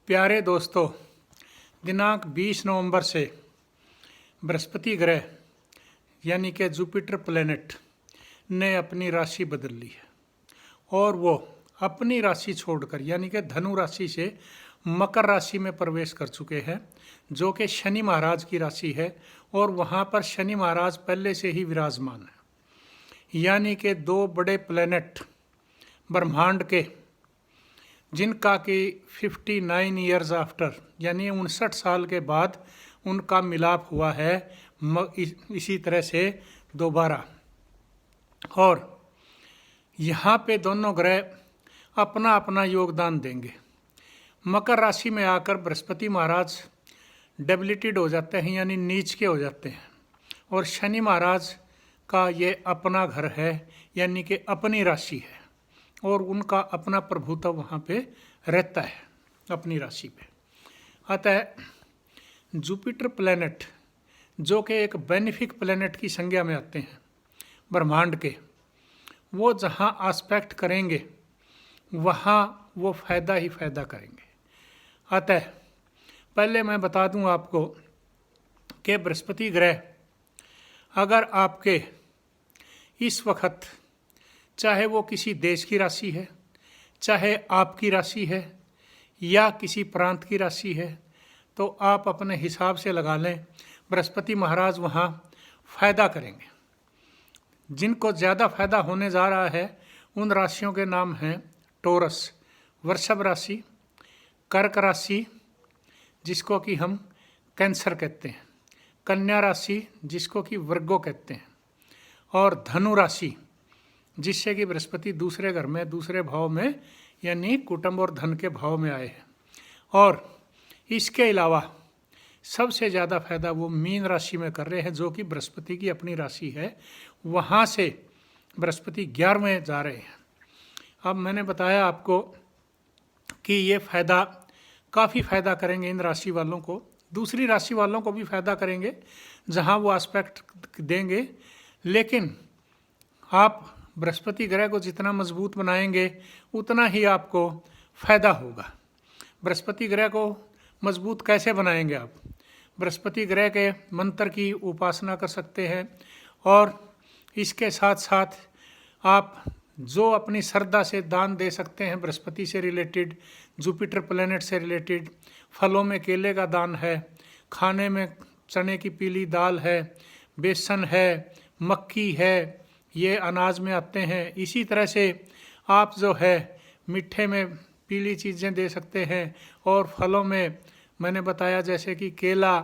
प्यारे दोस्तों, दिनांक 20 नवंबर से बृहस्पति ग्रह यानी कि जुपिटर प्लैनेट ने अपनी राशि बदल ली है और वो अपनी राशि छोड़कर यानी कि धनु राशि से मकर राशि में प्रवेश कर चुके हैं, जो कि शनि महाराज की राशि है। और वहाँ पर शनि महाराज पहले से ही विराजमान है, यानी कि दो बड़े प्लैनेट ब्रह्मांड के, जिनका कि 59 ईयर्स आफ्टर यानी 59 साल के बाद उनका मिलाप हुआ है इसी तरह से दोबारा। और यहाँ पे दोनों ग्रह अपना अपना योगदान देंगे। मकर राशि में आकर बृहस्पति महाराज डेबिलिटेड हो जाते हैं यानी नीच के हो जाते हैं, और शनि महाराज का ये अपना घर है यानी कि अपनी राशि है, और उनका अपना प्रभुत्व वहाँ पे रहता है अपनी राशि पे। अतः जुपिटर प्लैनेट, जो कि एक बेनिफिक प्लैनेट की संज्ञा में आते हैं ब्रह्मांड के, वो जहाँ आस्पेक्ट करेंगे वहाँ वो फ़ायदा ही फ़ायदा करेंगे। अतः पहले मैं बता दूं आपको कि बृहस्पति ग्रह अगर आपके इस वक्त, चाहे वो किसी देश की राशि है, चाहे आपकी राशि है या किसी प्रांत की राशि है, तो आप अपने हिसाब से लगा लें, बृहस्पति महाराज वहाँ फ़ायदा करेंगे। जिनको ज़्यादा फ़ायदा होने जा रहा है उन राशियों के नाम हैं टोरस, वृषभ राशि, कर्क राशि जिसको कि हम कैंसर कहते हैं, कन्या राशि जिसको कि वर्गो कहते हैं, और धनु राशि जिससे कि बृहस्पति दूसरे घर में, दूसरे भाव में यानी कुटुंब और धन के भाव में आए हैं। और इसके अलावा सबसे ज़्यादा फायदा वो मीन राशि में कर रहे हैं, जो कि बृहस्पति की अपनी राशि है। वहाँ से बृहस्पति 11वें जा रहे हैं। अब मैंने बताया आपको कि ये फ़ायदा, काफ़ी फ़ायदा करेंगे इन राशि वालों को, दूसरी राशि वालों को भी फ़ायदा करेंगे जहाँ वो एस्पेक्ट देंगे। लेकिन आप बृहस्पति ग्रह को जितना मजबूत बनाएंगे उतना ही आपको फ़ायदा होगा। बृहस्पति ग्रह को मजबूत कैसे बनाएंगे आप? बृहस्पति ग्रह के मंत्र की उपासना कर सकते हैं, और इसके साथ साथ आप जो अपनी श्रद्धा से दान दे सकते हैं बृहस्पति से रिलेटेड, जुपिटर प्लैनेट से रिलेटेड। फलों में केले का दान है, खाने में चने की पीली दाल है, बेसन है, मक्की है, ये अनाज में आते हैं। इसी तरह से आप जो है मीठे में पीली चीज़ें दे सकते हैं, और फलों में मैंने बताया जैसे कि केला,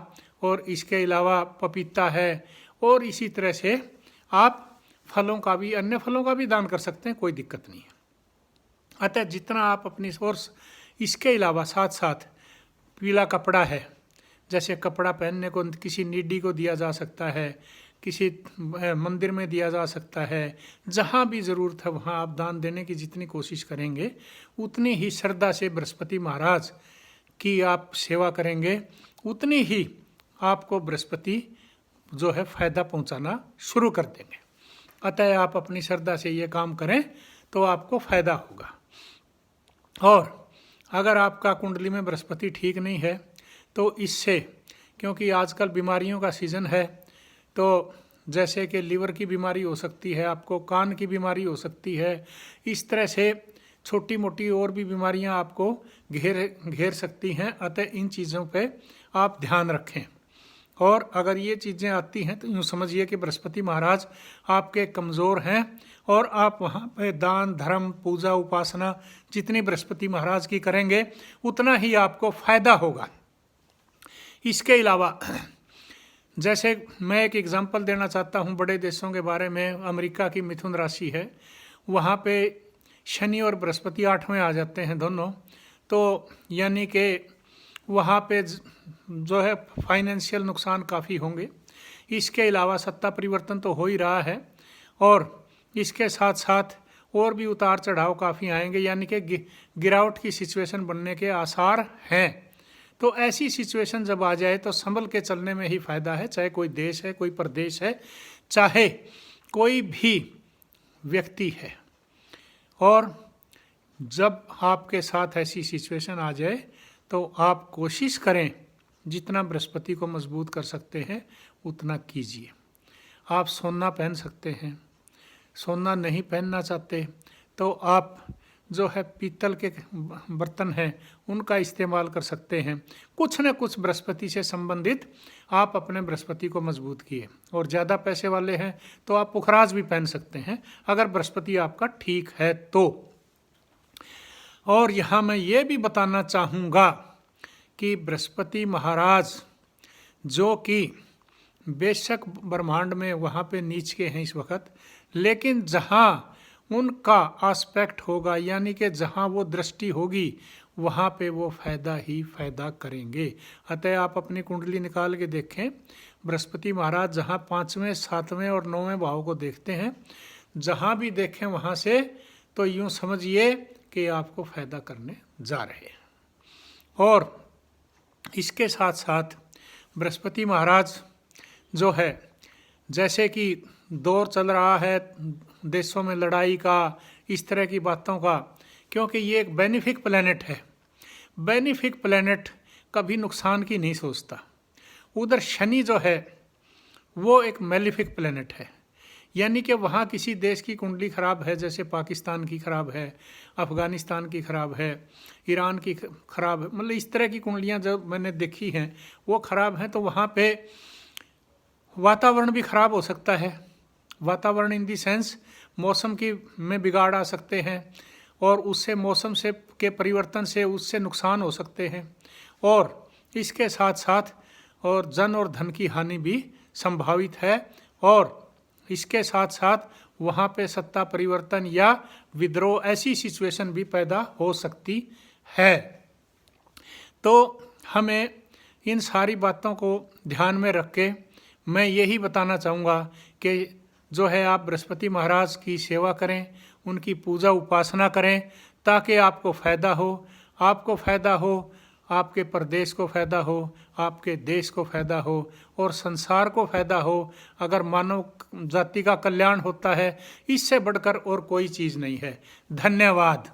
और इसके अलावा पपीता है, और इसी तरह से आप फलों का भी, अन्य फलों का भी दान कर सकते हैं, कोई दिक्कत नहीं है। अतः जितना आप अपनी सोर्स, इसके अलावा साथ साथ पीला कपड़ा है, जैसे कपड़ा पहनने को किसी नीडी को दिया जा सकता है, किसी मंदिर में दिया जा सकता है, जहाँ भी ज़रूरत है वहाँ आप दान देने की जितनी कोशिश करेंगे उतनी ही श्रद्धा से बृहस्पति महाराज की आप सेवा करेंगे, उतनी ही आपको बृहस्पति जो है फ़ायदा पहुँचाना शुरू कर देंगे। अतः आप अपनी श्रद्धा से ये काम करें तो आपको फ़ायदा होगा। और अगर आपका कुंडली में बृहस्पति ठीक नहीं है तो इससे, क्योंकि आजकल बीमारियों का सीज़न है, तो जैसे कि लीवर की बीमारी हो सकती है, आपको कान की बीमारी हो सकती है, इस तरह से छोटी मोटी और भी बीमारियां आपको घेर सकती हैं। अतः इन चीज़ों पे आप ध्यान रखें। और अगर ये चीज़ें आती हैं तो यूँ समझिए कि बृहस्पति महाराज आपके कमज़ोर हैं, और आप वहाँ पे दान, धर्म, पूजा, उपासना जितनी बृहस्पति महाराज की करेंगे उतना ही आपको फ़ायदा होगा। इसके अलावा जैसे मैं एक एग्जांपल देना चाहता हूँ बड़े देशों के बारे में। अमेरिका की मिथुन राशि है, वहाँ पे शनि और बृहस्पति 8वें आ जाते हैं दोनों, तो यानी कि वहाँ पे जो है फाइनेंशियल नुकसान काफ़ी होंगे। इसके अलावा सत्ता परिवर्तन तो हो ही रहा है, और इसके साथ साथ और भी उतार चढ़ाव काफ़ी आएंगे, यानी कि गिरावट की सिचुएशन बनने के आसार हैं। तो ऐसी सिचुएशन जब आ जाए तो संभल के चलने में ही फ़ायदा है, चाहे कोई देश है, कोई प्रदेश है, चाहे कोई भी व्यक्ति है। और जब आपके साथ ऐसी सिचुएशन आ जाए तो आप कोशिश करें जितना बृहस्पति को मजबूत कर सकते हैं उतना कीजिए। आप सोना पहन सकते हैं, सोना नहीं पहनना चाहते तो आप जो है पीतल के बर्तन हैं उनका इस्तेमाल कर सकते हैं। कुछ न कुछ बृहस्पति से संबंधित आप अपने बृहस्पति को मजबूत किए। और ज़्यादा पैसे वाले हैं तो आप पुखराज भी पहन सकते हैं अगर बृहस्पति आपका ठीक है तो। और यहाँ मैं ये भी बताना चाहूँगा कि बृहस्पति महाराज जो कि बेशक ब्रह्मांड में वहाँ पे नीच के हैं इस वक्त, लेकिन जहाँ उनका आस्पेक्ट होगा यानी कि जहाँ वो दृष्टि होगी वहाँ पे वो फायदा ही फायदा करेंगे। अतः आप अपनी कुंडली निकाल के देखें, बृहस्पति महाराज जहाँ 5वें 7वें और 9वें भाव को देखते हैं, जहाँ भी देखें वहाँ से तो यूँ समझिए कि आपको फायदा करने जा रहे हैं। और इसके साथ साथ बृहस्पति महाराज जो है, जैसे कि दौर चल रहा है देशों में लड़ाई का, इस तरह की बातों का, क्योंकि ये एक बेनिफिक प्लैनेट है। बेनिफिक प्लैनेट कभी नुकसान की नहीं सोचता। उधर शनि जो है वो एक मेलिफिक प्लैनेट है, यानी कि वहाँ किसी देश की कुंडली खराब है, जैसे पाकिस्तान की खराब है, अफ़गानिस्तान की खराब है, ईरान की खराब है, मतलब इस तरह की कुंडलियाँ जब मैंने देखी हैं वो खराब हैं, तो वहाँ पे वातावरण भी खराब हो सकता है। वातावरण इन दी सेंस मौसम की में बिगाड़ आ सकते हैं और उससे मौसम से के परिवर्तन से उससे नुकसान हो सकते हैं। और इसके साथ साथ और जन और धन की हानि भी संभावित है। और इसके साथ साथ वहाँ पे सत्ता परिवर्तन या विद्रोह ऐसी सिचुएशन भी पैदा हो सकती है। तो हमें इन सारी बातों को ध्यान में रख के मैं यही बताना चाहूँगा कि जो है आप बृहस्पति महाराज की सेवा करें, उनकी पूजा उपासना करें, ताकि आपको फ़ायदा हो, आपको फ़ायदा हो, आपके प्रदेश को फ़ायदा हो, आपके देश को फ़ायदा हो और संसार को फ़ायदा हो। अगर मानव जाति का कल्याण होता है, इससे बढ़कर और कोई चीज़ नहीं है। धन्यवाद।